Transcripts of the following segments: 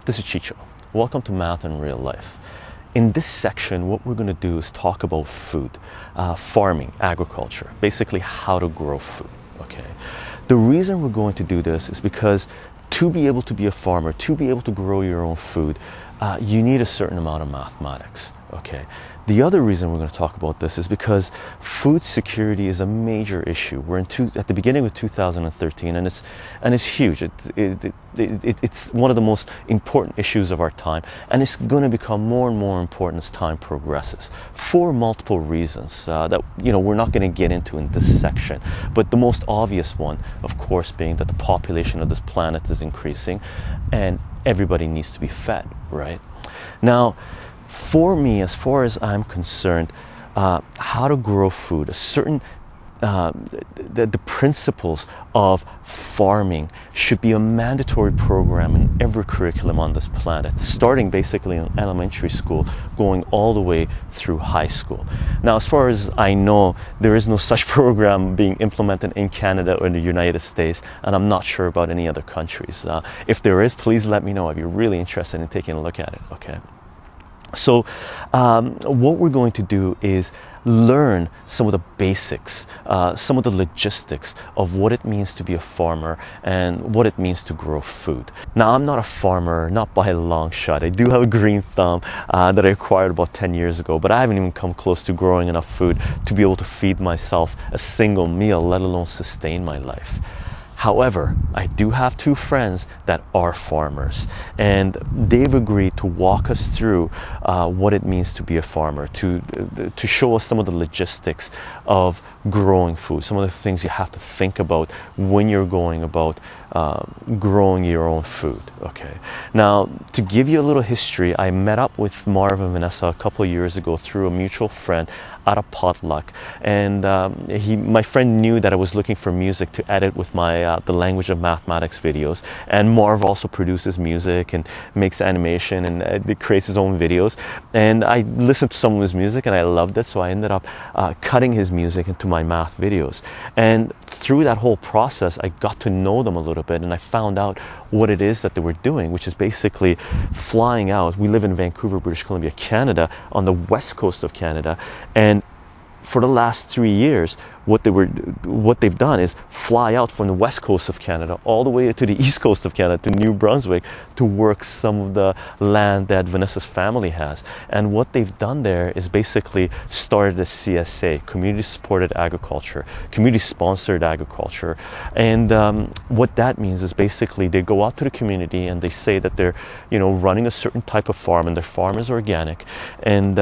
This is Chycho. Welcome to Math in Real Life. In this section, what we're going to do is talk about food, farming, agriculture, basically how to grow food. Okay. The reason we're going to do this is because to be able to be a farmer, to be able to grow your own food, you need a certain amount of mathematics. Okay. The other reason we're going to talk about this is because food security is a major issue. We're at the beginning of 2013, and it's huge. It's one of the most important issues of our time, and it's going to become more and more important as time progresses for multiple reasons that we're not going to get into in this section. But the most obvious one, of course, being that the population of this planet is increasing, and everybody needs to be fed, right? Now, for me, as far as I'm concerned, how to grow food, the principles of farming should be a mandatory program in every curriculum on this planet, starting basically in elementary school, going all the way through high school. Now, as far as I know, there is no such program being implemented in Canada or in the United States, and I'm not sure about any other countries. If there is, please let me know. I'd be really interested in taking a look at it, okay? So what we're going to do is learn some of the basics, some of the logistics of what it means to be a farmer and what it means to grow food. Now, I'm not a farmer, not by a long shot. I do have a green thumb that I acquired about 10 years ago, but I haven't even come close to growing enough food to be able to feed myself a single meal, let alone sustain my life. However, I do have two friends that are farmers, and they've agreed to walk us through what it means to be a farmer, to show us some of the logistics of growing food, some of the things you have to think about when you're going about growing your own food. Okay. Now, to give you a little history, I met up with Marv and Vanessa a couple of years ago through a mutual friend at a potluck, and my friend knew that I was looking for music to edit with my the language of mathematics videos, and Marv also produces music and makes animation and creates his own videos, and I listened to some of his music and I loved it, so I ended up cutting his music into my math videos. And through that whole process, I got to know them a little bit, and I found out what it is that they were doing, which is basically flying out. We live in Vancouver, British Columbia, Canada, on the west coast of Canada, and for the last 3 years, what they've done is fly out from the west coast of Canada all the way to the east coast of Canada, to New Brunswick, to work some of the land that Vanessa's family has. And what they've done there is basically started a CSA, community supported agriculture, community sponsored agriculture. And what that means is basically they go out to the community and they say that they're running a certain type of farm, and their farm is organic, and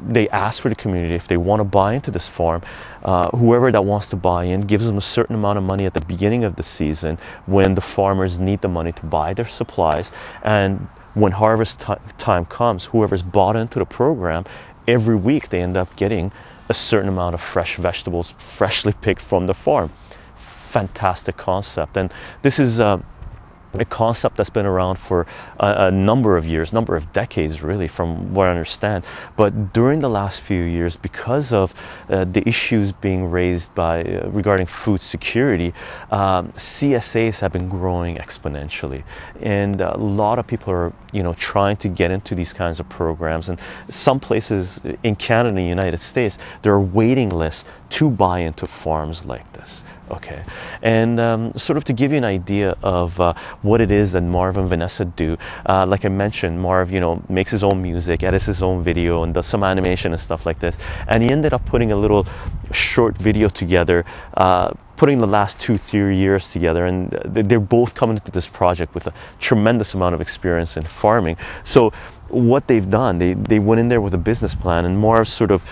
they ask for the community if they want to buy into this farm. Whoever that wants to buy in gives them a certain amount of money at the beginning of the season when the farmers need the money to buy their supplies. And when harvest time comes, whoever's bought into the program, every week they end up getting a certain amount of fresh vegetables freshly picked from the farm. Fantastic concept. And this is a concept that's been around for a number of years, number of decades really, from what I understand. But during the last few years, because of the issues being raised regarding food security, CSAs have been growing exponentially, and a lot of people are trying to get into these kinds of programs. And some places in Canada and the United States, there are waiting lists to buy into farms like this. Okay, and sort of to give you an idea of what it is that Marv and Vanessa do, like I mentioned, Marv, makes his own music, edits his own video, and does some animation and stuff like this. And he ended up putting a little short video together, putting the last 2-3 years together, and they're both coming into this project with a tremendous amount of experience in farming. So what they've done, they went in there with a business plan, and Marv sort of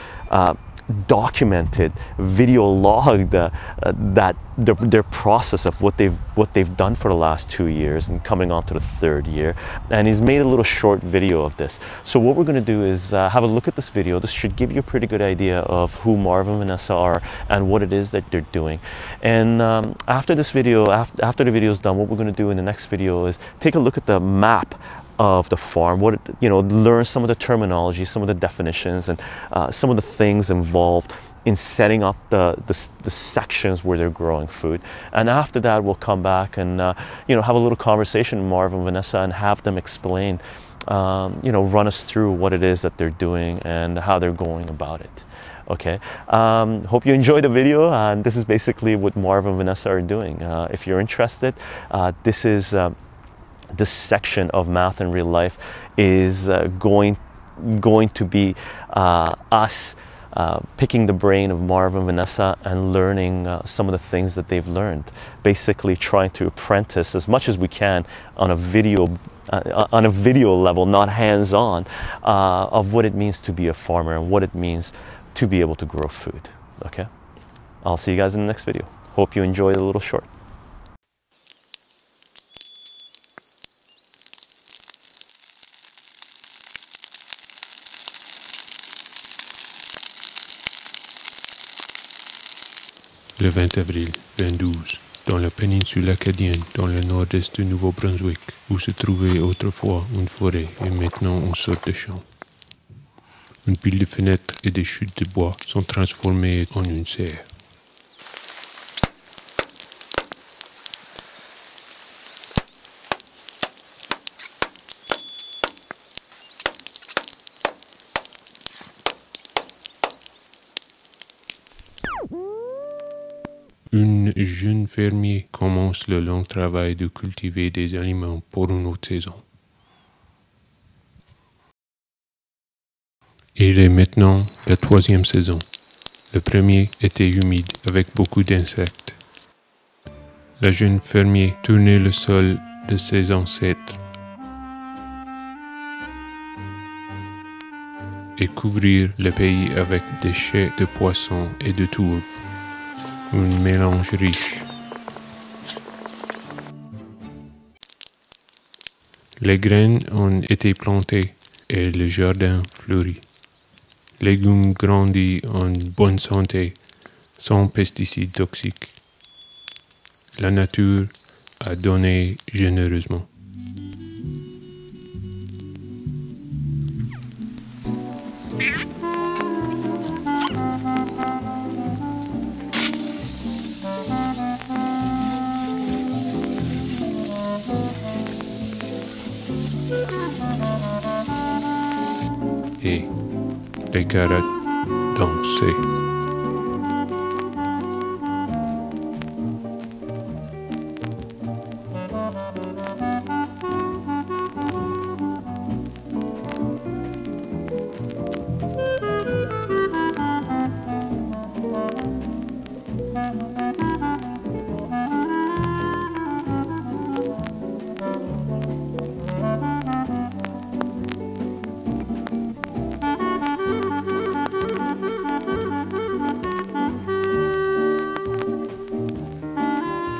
documented, video logged their process of what they've done for the last 2 years and coming on to the 3rd year, and he's made a little short video of this. So what we're going to do is have a look at this video. This should give you a pretty good idea of who Marv and Vanessa are and what it is that they're doing. And after this video, after the video is done, what we're going to do in the next video is take a look at the map of the farm, learn some of the terminology, some of the definitions, and some of the things involved in setting up the sections where they're growing food. And after that, we'll come back and have a little conversation with Marv and Vanessa and have them explain, run us through what it is that they're doing and how they're going about it. Okay, hope you enjoyed the video, and this is basically what Marv and Vanessa are doing. If you're interested, this section of Math in Real Life is going to be us picking the brain of Marv and Vanessa and learning some of the things that they've learned. Basically trying to apprentice as much as we can on a video level, not hands-on, of what it means to be a farmer and what it means to be able to grow food. Okay, I'll see you guys in the next video. Hope you enjoyed the little short. Le 20 avril 2012, dans la péninsule acadienne, dans le nord-est du Nouveau-Brunswick, où se trouvait autrefois une forêt et maintenant une sorte de champ. Une pile de fenêtres et des chutes de bois sont transformées en une serre. Un jeune fermier commence le long travail de cultiver des aliments pour une autre saison. Il est maintenant la 3e saison. Le premier était humide avec beaucoup d'insectes. Le jeune fermier tournait le sol de ses ancêtres et couvrir le pays avec des chais de poissons et de tourbe. Un mélange riche. Les graines ont été plantées et le jardin fleurit. Légumes grandis en bonne santé, sans pesticides toxiques. La nature a donné généreusement. Et les carottes dansaient.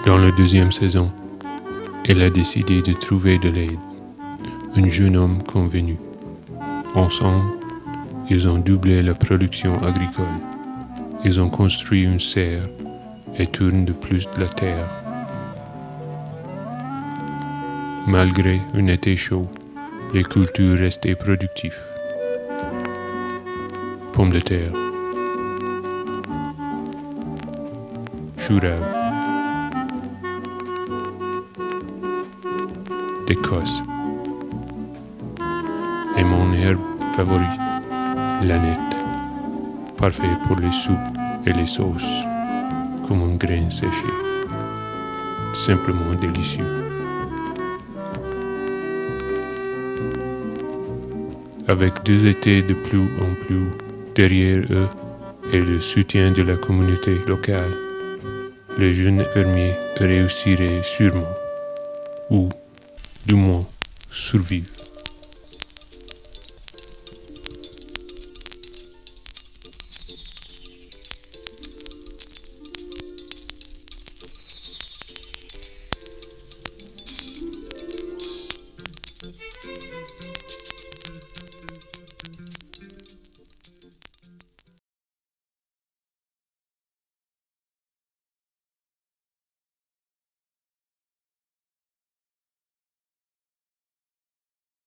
Dans la 2e saison, elle a décidé de trouver de l'aide, un jeune homme convenu. Ensemble, ils ont doublé la production agricole. Ils ont construit une serre et tournent de plus de la terre. Malgré un été chaud, les cultures restaient productives. Pommes de terre, choux raves, d'Écosse. Et mon herbe favorite, l'aneth, parfait pour les soupes et les sauces, comme un grain séché. Simplement délicieux. Avec 2 étés de plus en plus derrière eux et le soutien de la communauté locale, le jeune fermier réussirait sûrement, ou du moins survivre.